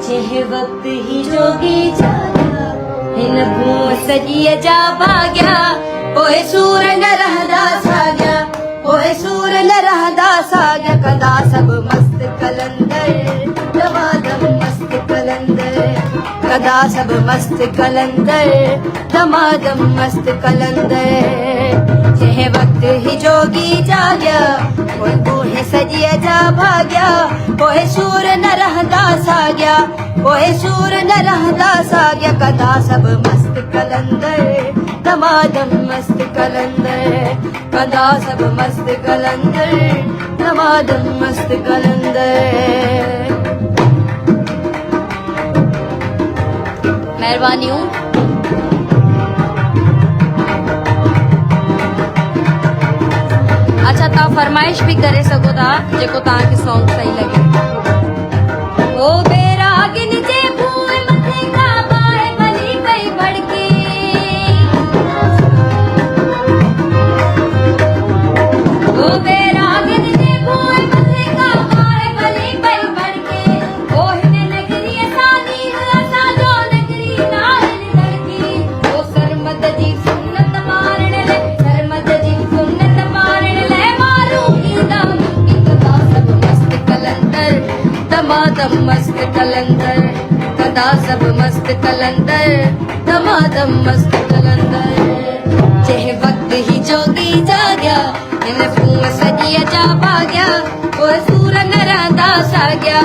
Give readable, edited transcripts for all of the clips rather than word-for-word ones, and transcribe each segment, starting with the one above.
जंहिं वक्त ही जोगी जाॻिया हिन खूह सॼीअ जा भाॻिया पोइ सूर न रहंदा साॻिया पोइ सूर न रहंदा साॻिया कंदा सभु मस्त कलंदर दमादम मस्त कलंदर कंदा सभु मस्त कलंदर दमादम मस्त कलंदर जंहिं वक्त ही जोगी जाॻिया पोइ खूह सॼीअ जा भाॻिया पोइ सूर न रहंदा साॻिया पोइ सूर न रहंदा साॻिया कंदा सभु मस्त कलंदर दमादम मस्त कलंदर कंदा सभु मस्त कलंदर दमादम मस्त कलंदर। महिरबानियूं। अच्छा तव्हां फरमाइश भी करे सघो था जेको तव्हांखे सॉन्ग सही लगे। ओ बेरागिन जे भूए मथे काबाए बली पई भड़के ओ बेरागिन जे भूए मथे काबाए बली पई भड़के ओ हिन नगरी असांजी असांजो नगरी नाहिल धड़की ओ सरमद जी सुन्नत मारण ले सरमद जी सुन्नत मारण ले दमादम मस्त कलंदर कंदा सभु मस्त कलंदर दमादम मस्त कलंदर जंहिं वक्त ही जोगी जाॻिया हिन खूह सॼीअ जा भाॻिया पोइ सूर न रहंदा साॻिया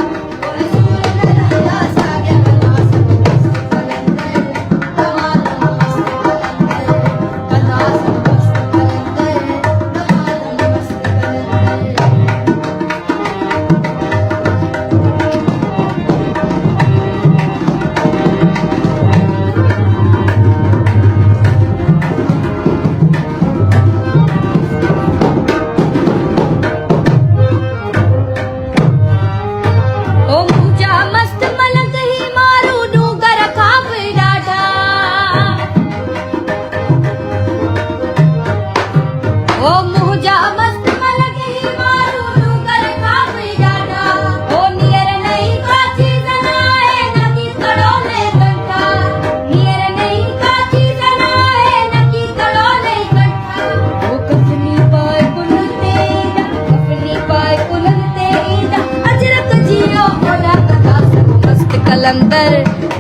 कलंदर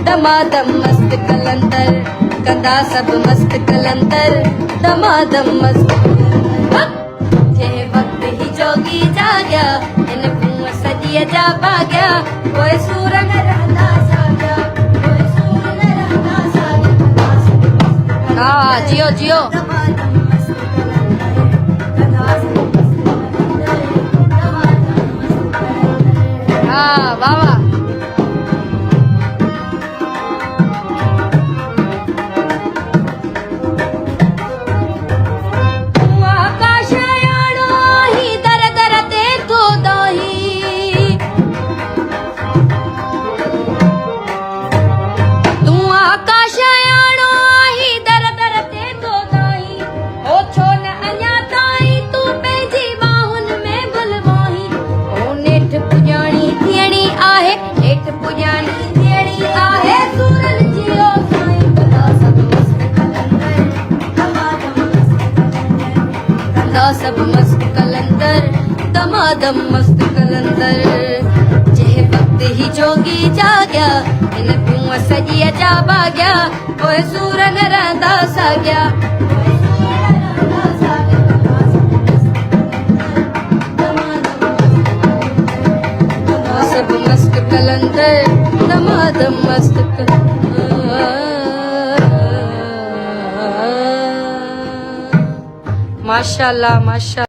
दमादम मस्त कलंदर कंदा सभु मस्त कलंदर दमादम मस्त जंहिं वक्त ही जोगी जाॻिया हिन खूह सॼीअ जा भाॻिया पोइ सूर न रहंदा साॻिया पोइ सूर न रहंदा साॻिया हा जियो जियो हा वाह वाह। सभु मस्त कलंदर दमादम मस्त कलंदर जंहिं वक्त ही जोगी जाॻिया हिन खूह सॼीअ जा भाॻिया पोइ सूर न रहंदा साॻिया सभु मस्त कलंदर दमादम मस्त माशाल्लाह माशाल्लाह।